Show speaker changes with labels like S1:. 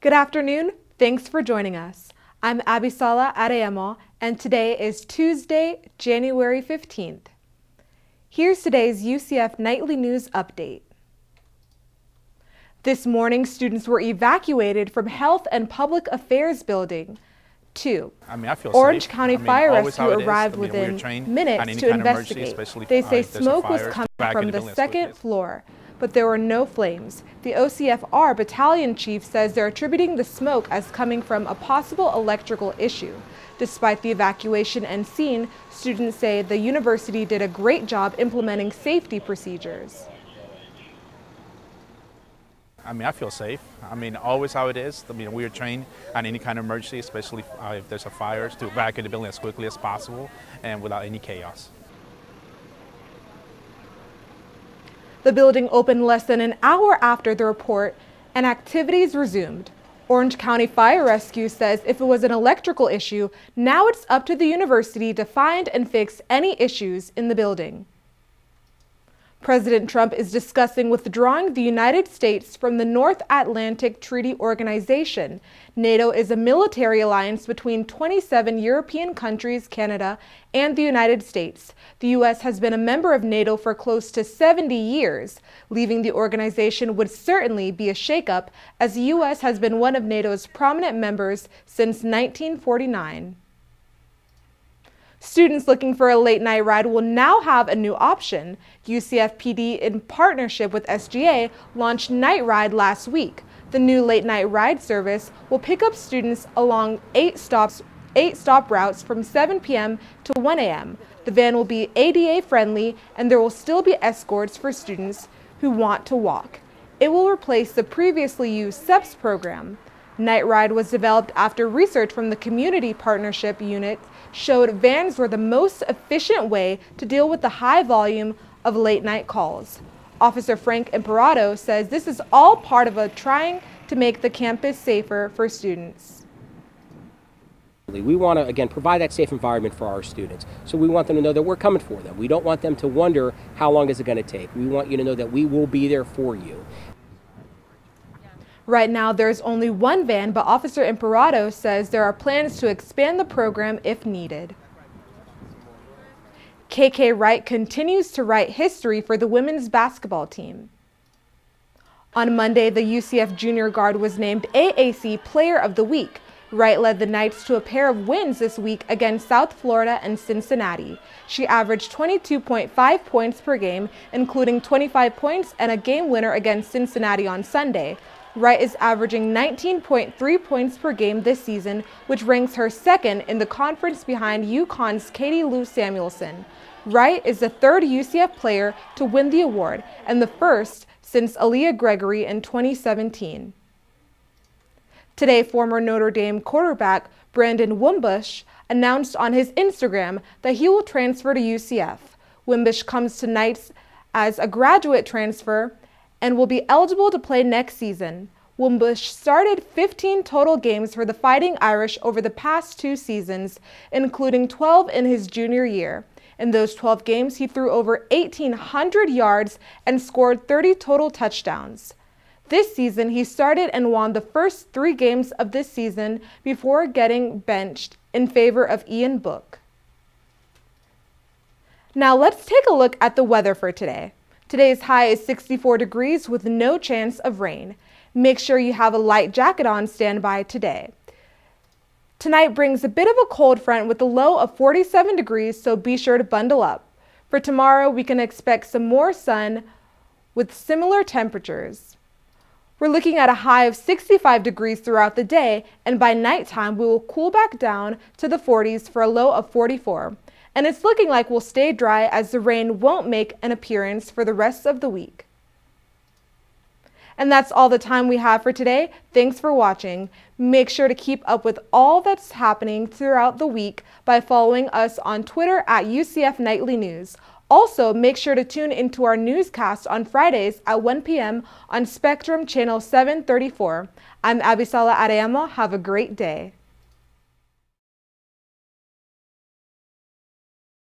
S1: Good afternoon. Thanks for joining us. I'm Abisala Adeyemo, and today is Tuesday, January 15th. Here's today's UCF Nightly News Update. This morning, students were evacuated from Health and Public Affairs Building. Orange
S2: safe.
S1: County Fire Rescue arrived within minutes to investigate. They say smoke was coming from the second floor, but there were no flames. The OCFR battalion chief says they're attributing the smoke as coming from a possible electrical issue. Despite the evacuation and scene, students say the university did a great job implementing safety procedures.
S2: I feel safe. Always how it is. We are trained on any kind of emergency, especially if there's a fire, to evacuate the building as quickly as possible and without any chaos.
S1: The building opened less than an hour after the report, and activities resumed. Orange County Fire Rescue says if it was an electrical issue, now it's up to the university to find and fix any issues in the building. President Trump is discussing withdrawing the United States from the North Atlantic Treaty Organization. NATO is a military alliance between 27 European countries, Canada, and the United States. The U.S. has been a member of NATO for close to 70 years. Leaving the organization would certainly be a shakeup, as the U.S. has been one of NATO's prominent members since 1949. Students looking for a late-night ride will now have a new option. UCF PD, in partnership with SGA, launched Night Ride last week. The new late-night ride service will pick up students along 8-stop routes from 7 p.m. to 1 a.m. The van will be ADA friendly, and there will still be escorts for students who want to walk. It will replace the previously used SEPS program. Night Ride was developed after research from the Community Partnership Unit showed vans were the most efficient way to deal with the high volume of late-night calls. Officer Frank Imperato says this is all part of trying to make the campus safer for students.
S3: We want to, again, provide that safe environment for our students. So we want them to know that we're coming for them. We don't want them to wonder how long is it going to take. We want you to know that we will be there for you.
S1: Right now, there's only one van, but Officer Imperato says there are plans to expand the program if needed. KK Wright continues to write history for the women's basketball team. On Monday, the UCF junior guard was named AAC Player of the Week. Wright led the Knights to a pair of wins this week against South Florida and Cincinnati. She averaged 22.5 points per game, including 25 points and a game winner against Cincinnati on Sunday. Wright is averaging 19.3 points per game this season, which ranks her second in the conference behind UConn's Katie Lou Samuelson. Wright is the third UCF player to win the award and the first since Aaliyah Gregory in 2017. Today, former Notre Dame quarterback Brandon Wimbush announced on his Instagram that he will transfer to UCF. Wimbush comes to Knights as a graduate transfer and will be eligible to play next season. Wimbush started 15 total games for the Fighting Irish over the past 2 seasons, including 12 in his junior year. In those 12 games, he threw over 1,800 yards and scored 30 total touchdowns. This season, he started and won the first 3 games of this season before getting benched in favor of Ian Book. Now let's take a look at the weather for today. Today's high is 64 degrees with no chance of rain. Make sure you have a light jacket on standby today. Tonight brings a bit of a cold front with a low of 47 degrees, so be sure to bundle up. For tomorrow, we can expect some more sun with similar temperatures. We're looking at a high of 65 degrees throughout the day, and by nighttime, we will cool back down to the 40s for a low of 44. And it's looking like we'll stay dry as the rain won't make an appearance for the rest of the week. And that's all the time we have for today. Thanks for watching. Make sure to keep up with all that's happening throughout the week by following us on Twitter at UCF Nightly News. Also, make sure to tune into our newscast on Fridays at 1 p.m. on Spectrum Channel 734. I'm Abisala Adeyemo. Have a great day.